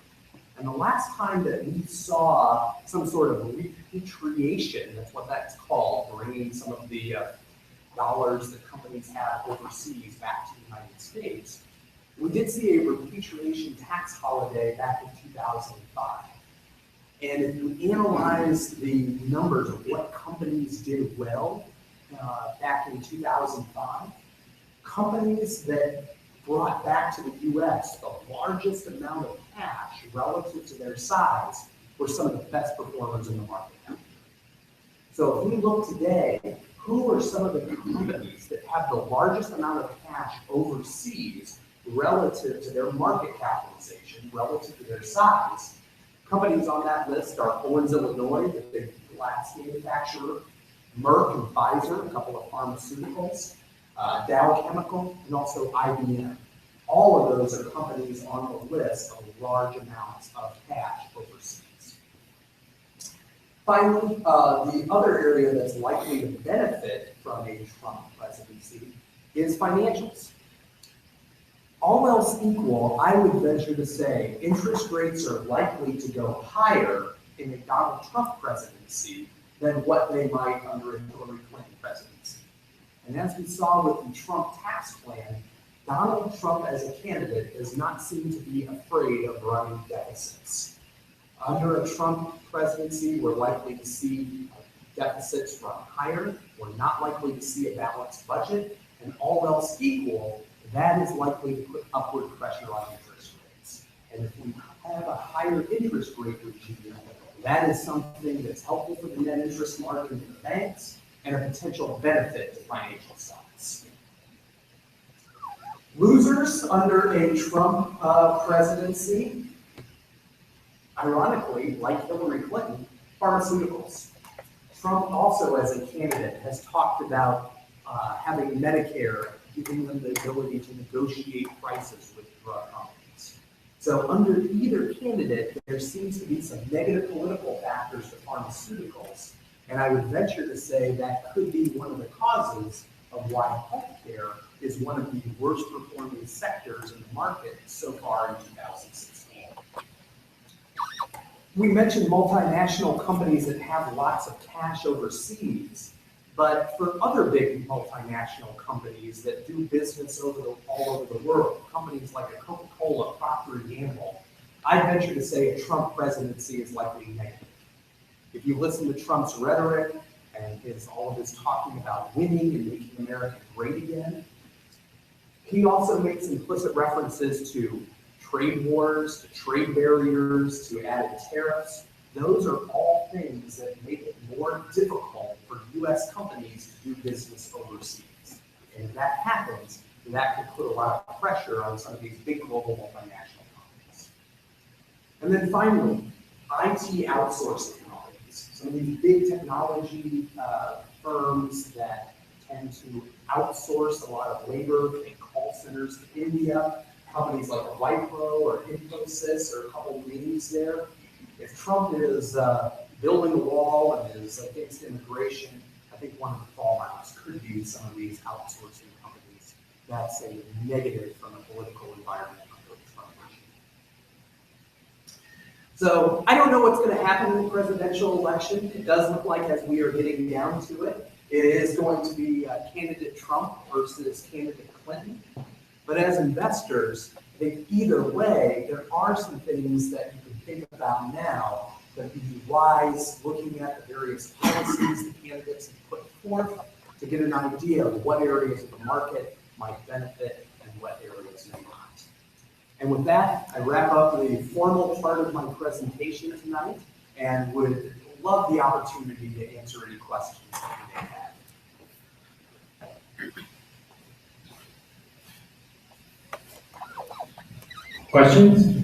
And the last time that we saw some sort of repatriation, that's what that's called, bringing some of the dollars that companies have overseas back to the United States, we did see a repatriation tax holiday back in 2005. And if you analyze the numbers of what companies did well back in 2005, companies that brought back to the U.S. the largest amount of cash relative to their size were some of the best performers in the market. So if we look today, who are some of the companies that have the largest amount of cash overseas relative to their market capitalization, relative to their size? Companies on that list are Owens, Illinois, the big glass manufacturer, Merck and Pfizer, a couple of pharmaceuticals, Dow Chemical, and also IBM. All of those are companies on the list of large amounts of cash overseas. Finally, the other area that's likely to benefit from a Trump presidency is financials. All else equal, I would venture to say interest rates are likely to go higher in a Donald Trump presidency than what they might under a Hillary Clinton presidency. And as we saw with the Trump tax plan, Donald Trump as a candidate does not seem to be afraid of running deficits. Under a Trump presidency, we're likely to see deficits run higher. We're not likely to see a balanced budget. And all else equal, that is likely to put upward pressure on interest rates. And if we have a higher interest rate regime, that is something that's helpful for the net interest margin for the banks and a potential benefit to financial stocks. Losers under a Trump presidency, ironically, like Hillary Clinton, pharmaceuticals. Trump also, as a candidate, has talked about having Medicare, giving them the ability to negotiate prices with drug companies. So under either candidate, there seems to be some negative political factors to pharmaceuticals. And I would venture to say that could be one of the causes of why healthcare is one of the worst performing sectors in the market so far in 2016. We mentioned multinational companies that have lots of cash overseas, but for other big multinational companies that do business all over the world, companies like a Coca-Cola, Procter & Gamble, I'd venture to say a Trump presidency is likely negative. If you listen to Trump's rhetoric and all of his talking about winning and making America great again, he also makes implicit references to trade wars, to trade barriers, to added tariffs. those are all things that make it more difficult for U.S. companies to do business overseas. And if that happens, then that could put a lot of pressure on some of these big global multinational companies. And then finally, IT outsourcing companies. Some of these big technology firms that tend to outsource a lot of labor and call centers to India, companies like Wipro or Infosys or a couple names there. If Trump is building a wall and is against immigration, I think one of the fallouts could be some of these outsourcing companies. That's a negative from a political environment under the Trump regime. So I don't know what's going to happen in the presidential election. It does look like, as we are getting down to it, it is going to be candidate Trump versus candidate Clinton. But as investors, I think either way, there are some things that you can think about now that would be wise looking at the various policies the candidates have put forth to get an idea of what areas of the market might benefit and what areas may not. And with that, I wrap up the formal part of my presentation tonight and would love the opportunity to answer any questions that you may have. Questions?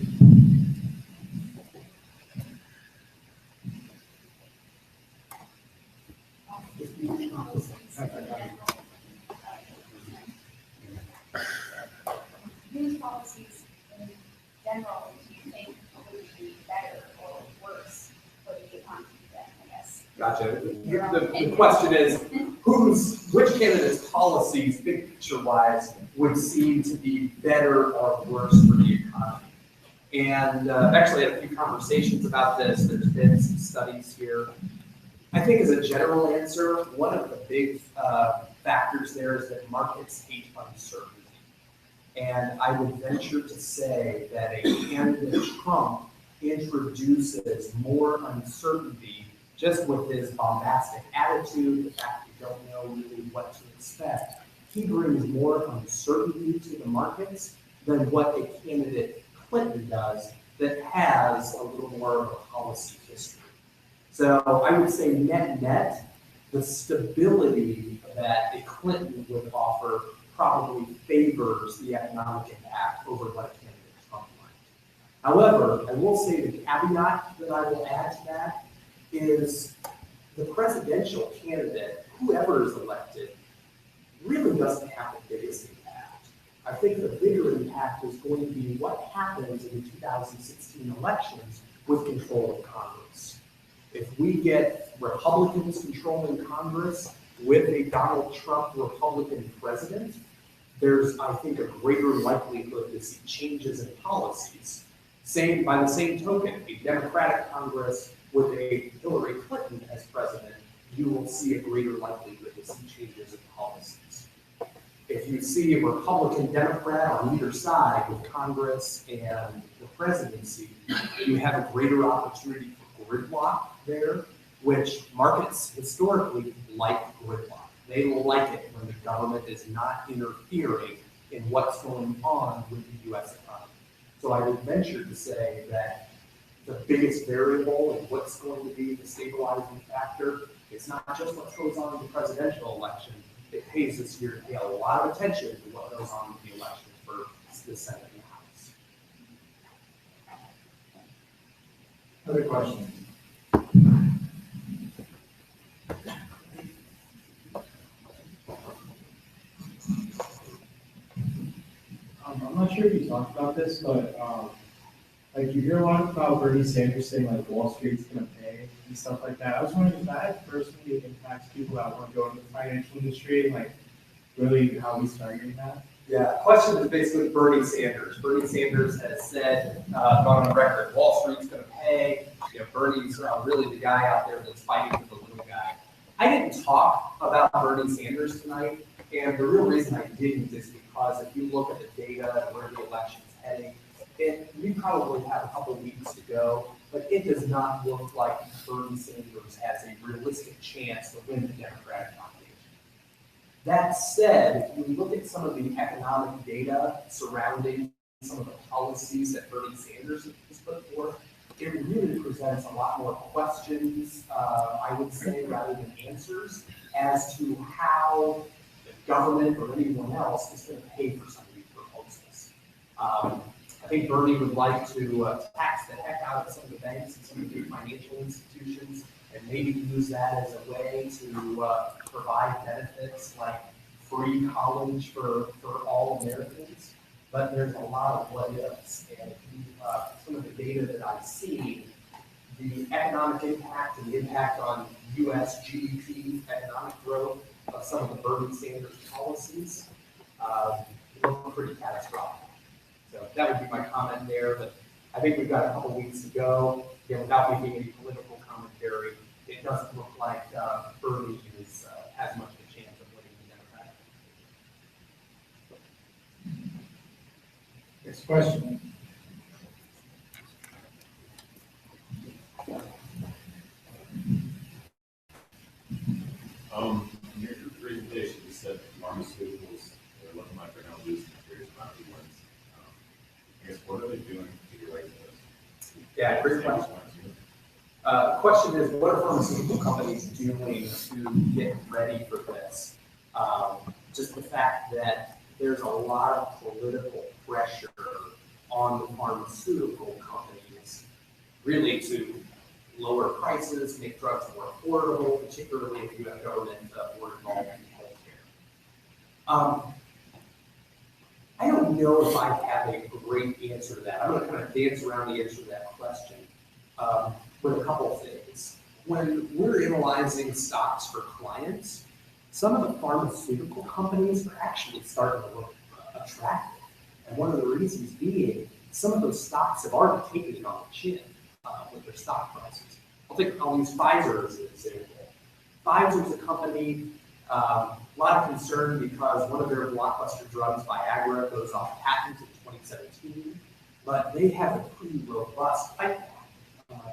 News policies in general, do you think would be better or worse for the economy then, I guess? Gotcha. The question is, which candidate's policies, big picture wise, would seem to be better or worse for the economy? And I've actually had a few conversations about this. There's been some studies here. I think as a general answer, one of the big factors there is that markets hate uncertainty. And I would venture to say that a candidate Trump introduces more uncertainty just with his bombastic attitude, the fact you don't know really what to expect. He brings more uncertainty to the markets than what a candidate Clinton does that has a little more of a policy history. So I would say net, the stability that a Clinton would offer probably favors the economic impact over what a candidate Trump might. However, I will say the caveat that I will add to that is the presidential candidate, whoever is elected, really doesn't have the biggest impact. I think the bigger impact is going to be what happens in the 2016 elections with control of Congress. If we get Republicans controlling Congress with a Donald Trump Republican president, there's, I think, a greater likelihood to see changes in policies. By the same token, a Democratic Congress with a Hillary Clinton as president, you will see a greater likelihood to see changes in policies. If you see a Republican Democrat on either side with Congress and the presidency, you have a greater opportunity for gridlock there, which markets historically like gridlock. They like it when the government is not interfering in what's going on with the U.S. economy. So I would venture to say that the biggest variable in what's going to be the stabilizing factor is not just what goes on in the presidential election. It pays this year to pay a lot of attention to what goes on in the election for the Senate and the House. Other questions? I'm not sure if you talked about this, but like you hear a lot about Bernie Sanders saying like Wall Street's gonna pay and stuff like that. I was wondering if that personally impacts people that want to go into the financial industry and like really how he's targeting that. Yeah, the question is basically Bernie Sanders. Bernie Sanders has said, gone on record, Wall Street's going to pay. You know, Bernie's really the guy out there that's fighting for the little guy. I didn't talk about Bernie Sanders tonight, and the real reason I didn't is because if you look at the data and where the election's heading, we probably have a couple weeks to go, but it does not look like Bernie Sanders has a realistic chance to win the Democratic nomination. That said, if you look at some of the economic data surrounding some of the policies that Bernie Sanders has put forth, it really presents a lot more questions, I would say, rather than answers, as to how the government or anyone else is going to pay for some of these proposals. I think Bernie would like to tax the heck out of some of the banks and some of the financial institutions, and maybe use that as a way to provide benefits like free college for all Americans. But there's a lot of what ifs, and some of the data that I've seen, the economic impact and the impact on U.S. GDP, economic growth of some of the Bernie Sanders policies look pretty catastrophic. So that would be my comment there, but I think we've got a couple weeks to go. Again, without making any political commentary, it doesn't look like Bernie has much of a chance of winning the Democratic. Next question. In your presentation, you said pharmaceuticals are looking like they're going to lose a serious amount of ones. I guess what are they doing to get away with this? Yeah, great question. Question is, what are pharmaceutical companies doing to get ready for this? Just the fact that there's a lot of political pressure on the pharmaceutical companies, really to lower prices, make drugs more affordable, particularly if you have government more involved in healthcare. I don't know if I have a great answer to that. I'm going to kind of dance around the answer to that question with a couple of things. When we're analyzing stocks for clients, some of the pharmaceutical companies are actually starting to look attractive. And one of the reasons being, some of those stocks have already taken it on the chin with their stock prices. I'll use Pfizer as an example. Pfizer's a company, a lot of concern because one of their blockbuster drugs, Viagra, goes off patent in 2017, but they have a pretty robust pipeline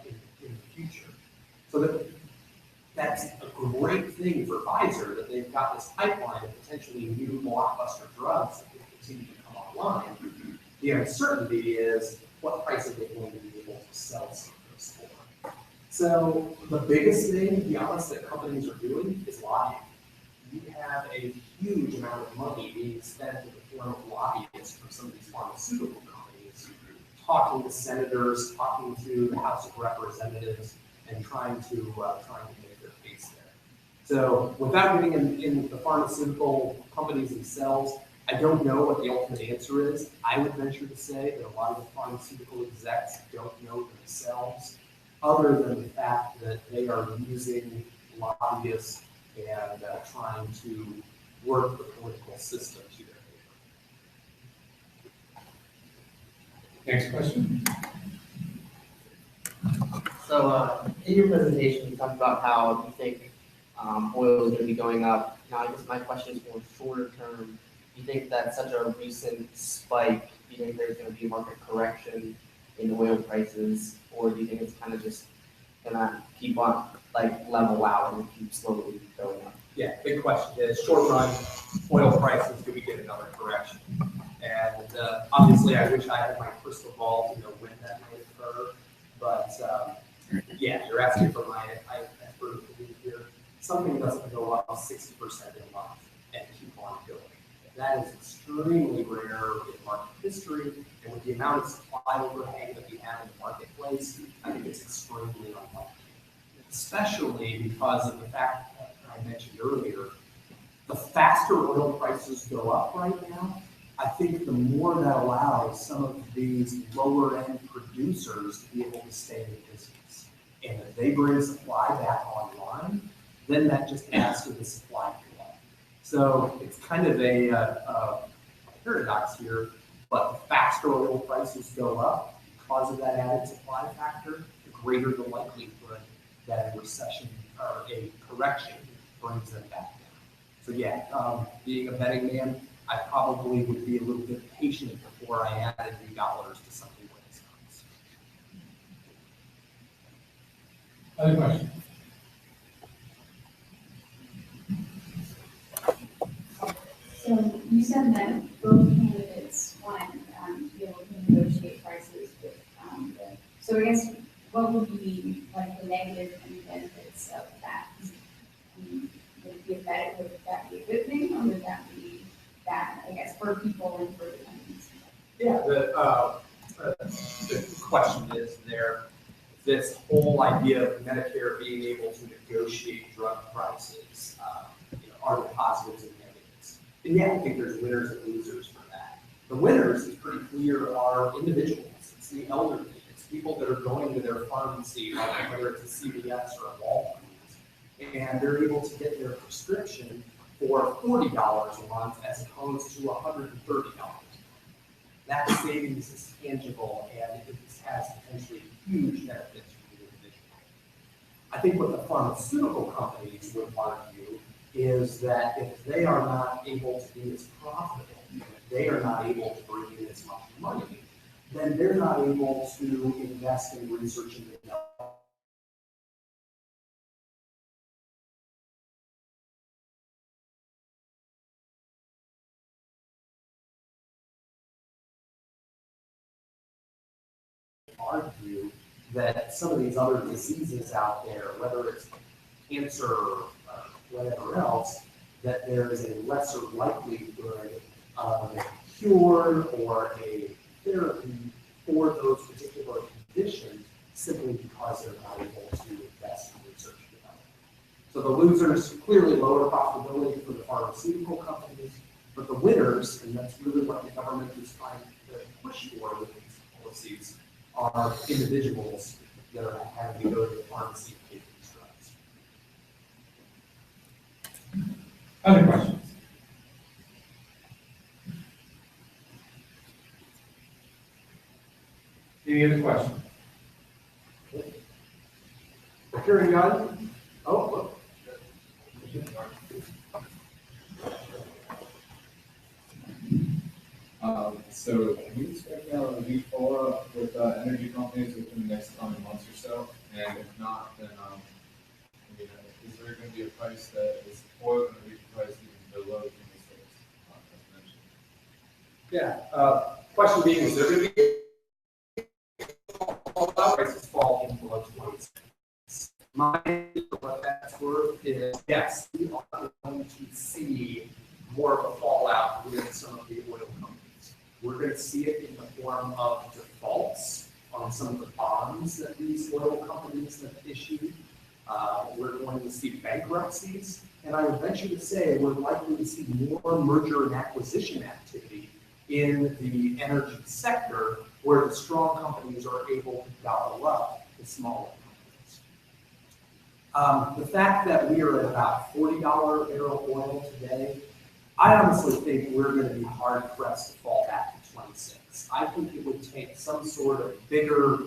in the future. So that's a great thing for Pfizer that they've got this pipeline of potentially new blockbuster drugs that will continue to come online. The uncertainty is what price are they going to be able to sell some of those for. So the biggest thing, to be honest, that companies are doing is lobbying. You have a huge amount of money being spent in the form of lobbyists for some of these pharmaceutical companies, talking to senators, talking to the House of Representatives, and trying to make their case there. So without getting in the pharmaceutical companies themselves, I don't know what the ultimate answer is. I would venture to say that a lot of the pharmaceutical execs don't know themselves, other than the fact that they are using lobbyists and trying to work the political system to their favor. Next question. So in your presentation, you talked about how you think oil is going to be going up. Now, I guess my question is more shorter term. Do you think that such a recent spike, do you think there's going to be a market correction in oil prices, or do you think it's kind of just going to keep on, like, level out and keep slowly going up? Yeah, big question is, short run, oil prices, do we get another correction? And obviously, I wish I had my crystal ball to know when that might occur. But yeah, you're asking for my expert opinion here. Something doesn't go up 60% in a month and keep on going. That is extremely rare in market history, and with the amount of supply overhang that we have in the marketplace, I think it's extremely unlikely. Especially because of the fact that I mentioned earlier, the faster oil prices go up right now, I think the more that allows some of these lower end producers to be able to stay in business. And if they bring supply back online, then that just adds to the supply flow. So it's kind of a paradox here, but the faster oil prices go up because of that added supply factor, the greater the likelihood that a recession or a correction brings them back down. So yeah, being a betting man, I probably would be a little bit patient before I added new dollars to something when this comes. Other questions? So you said that both candidates want to be able to negotiate prices with so I guess what would be like the negatives and benefits of that? I mean, would that be a good thing, or would that be bad, I guess, for people and for the companies? Yeah, the question is there, this whole idea of Medicare being able to negotiate drug prices, are there positives and negatives? And yeah, I think there's winners and losers for that. The winners, it's pretty clear, are individuals. It's the elderly. It's people that are going to their pharmacy, whether it's a CVS or a Walgreens, and they're able to get their prescription for $40 a month as opposed to $130 a month. That savings is tangible and it has potentially huge benefits for the individual. I think what the pharmaceutical companies would argue is that if they are not able to be as profitable, if they are not able to bring in as much money, then they're not able to invest in research and development. Argue that some of these other diseases out there, whether it's cancer or whatever else, that there is a lesser likelihood of a cure or a therapy for those particular conditions simply because they're not able to invest in research and development. So the losers, clearly lower profitability for the pharmaceutical companies, but the winners, and that's really what the government is trying to push for with these policies, are individuals that are having to go to the pharmacy and pay for these drugs. Other questions? Any other questions? Hearing none? Oh, look. So can we expect now a big follow-up with energy companies within the next coming months or so? And if not, then is there going to be a price that is oil going to be priced even below 26, as mentioned? Yeah. Question being, is there going to be prices fall in below 26? My what that's worth is yes, we are going to see more of a fallout with some of the oil companies. We're going to see it in the form of defaults on some of the bonds that these oil companies have issued. We're going to see bankruptcies, and I would venture to say we're likely to see more merger and acquisition activity in the energy sector, where the strong companies are able to gobble up the smaller companies. The fact that we are at about $40 a barrel oil today, I honestly think we're going to be hard pressed to fall back to 26. I think it would take some sort of bigger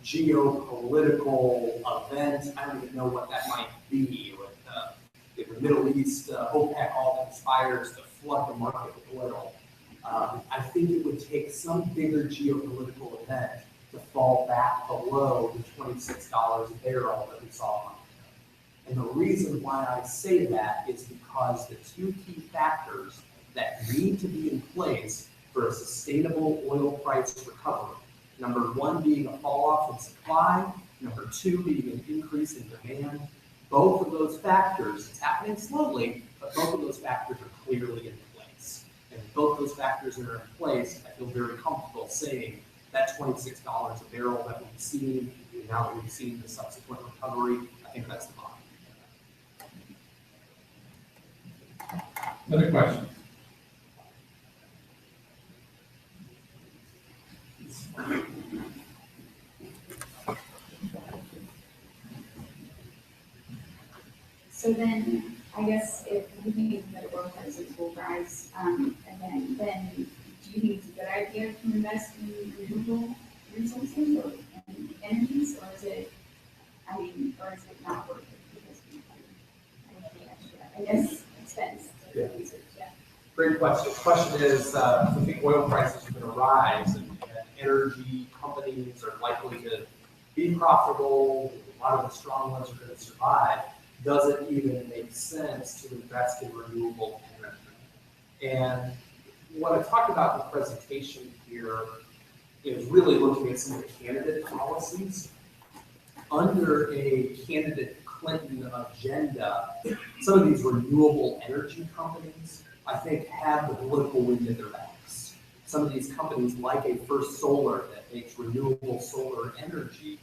geopolitical event. I don't even know what that might be. If the Middle East, OPEC all conspires to flood the market with oil. I think it would take some bigger geopolitical event to fall back below the $26 a barrel that we saw a month ago. And the reason why I say that is because the two key factors that need to be in place for a sustainable oil price recovery, number one being a fall off in supply, number two being an increase in demand. Both of those factors, it's happening slowly, but both of those factors are clearly in place. And if both those factors are in place, I feel very comfortable saying that $26 a barrel that we've seen, and now that we've seen the subsequent recovery, I think that's the bottom. Other questions? So then, I guess if you think that oil prices will rise again, then do you think it's a good idea to invest in renewable resources or in energies, or is it, or is it not worth it because we have the extra, I guess, expense to research? Yeah. Great question. The question is, if the oil prices are going to rise and energy companies are likely to be profitable, a lot of the strong ones are going to survive, does it even make sense to invest in renewable energy? And what I talked about in the presentation here is really looking at some of the candidate policies. under a candidate Clinton agenda, some of these renewable energy companies, I think, have the political wind at their backs. Some of these companies, like a First Solar that makes renewable solar energy,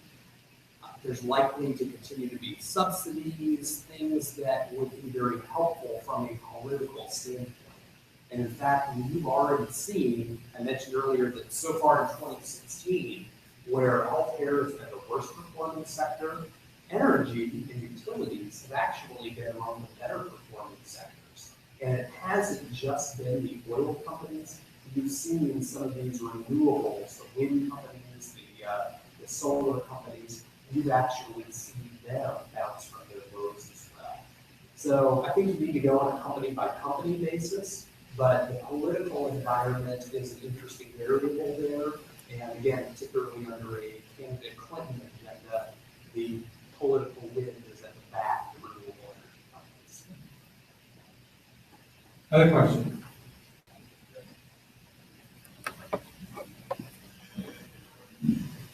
there's likely to continue to be subsidies, things that would be very helpful from a political standpoint. And in fact, we've already seen, I mentioned earlier that so far in 2016, where healthcare has been the worst performing sector, energy and utilities have actually been among the better performing sectors. And it hasn't just been the oil companies. You've seen some of these renewables, the wind companies, the solar companies, you've actually seen them bounce from their lows as well. So I think you need to go on a company by company basis, but the political environment is an interesting variable there. And again, particularly under a candidate Clinton agenda, the political wind is at the back of renewable energy companies. Other question?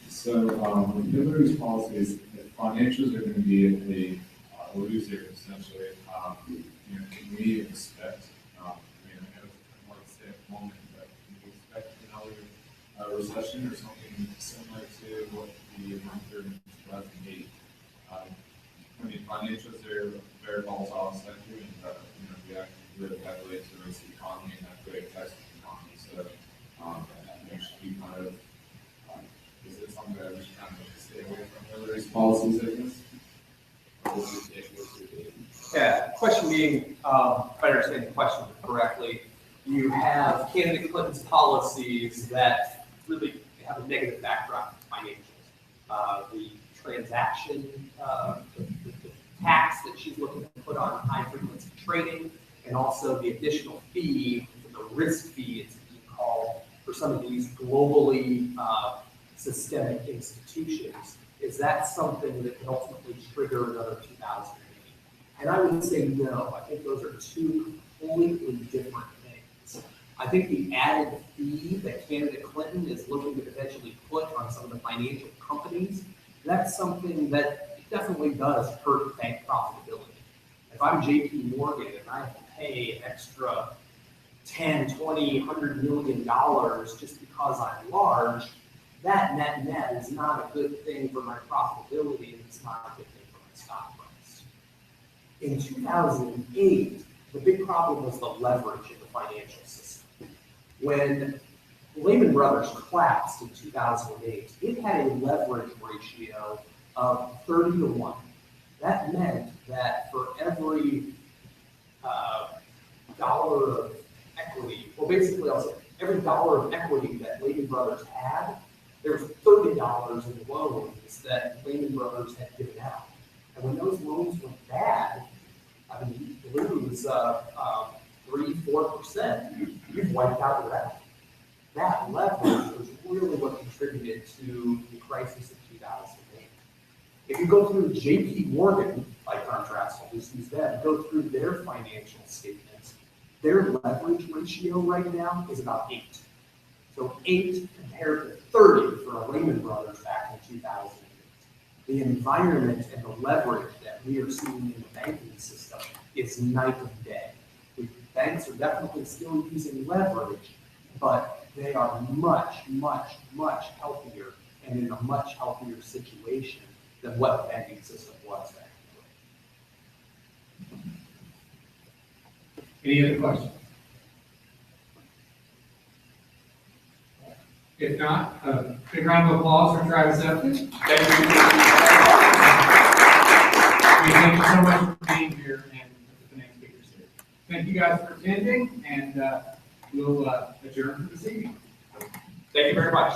So, with Hillary's policies, if financials are going to be a loser, essentially, can we expect, I know it's hard to say at the moment, but can we expect another recession or something similar to what we went through in 2008? Financials are very volatile sector, and react really heavily to the risk economy, and that really affects the economy. So, there should be kind of is it something that we should kind of stay away from Hillary's policies, I guess? Yeah, question being, if I understand the question correctly, you have candidate Clinton's policies that really have a negative backdrop to financials. The transaction, the tax that she's looking to put on high frequency trading, and also the additional fee, the risk fee it's being called, for some of these globally systemic institutions. Is that something that could ultimately trigger another 2008? And I would say no. I think those are two completely different things. I think the added fee that candidate Clinton is looking to potentially put on some of the financial companies, that's something that definitely does hurt bank profitability. If I'm JP Morgan and I have to pay an extra 10, 20, $100 million just because I'm large, that net is not a good thing for my profitability, and it's not a good thing for my stock price. In 2008, the big problem was the leverage in the financial system. When Lehman Brothers collapsed in 2008, it had a leverage ratio of 30 to 1. That meant that for every dollar of equity, well, basically, I'll say every dollar of equity that Lehman Brothers had, there was $30 in loans that Lehman Brothers had given out. And when those loans went bad, I mean, you lose 3-4%, you've wiped out your equity. That leverage was really what contributed to the crisis of 2008. If you go through JP Morgan, by contrast, I'll just use them, go through their financial statements, their leverage ratio right now is about 8. So 8 compared to 30 for Lehman Brothers back in 2008. The environment and the leverage that we are seeing in the banking system is night and day. The banks are definitely still using leverage, but they are much, much, much healthier and in a much healthier situation than what the banking system was back then. Any other questions? If not, a big round of applause for Travis Upton. Thank you. We thank you so much for being here and for the next speakers here. Thank you guys for attending, and we'll adjourn for this evening. Thank you very much.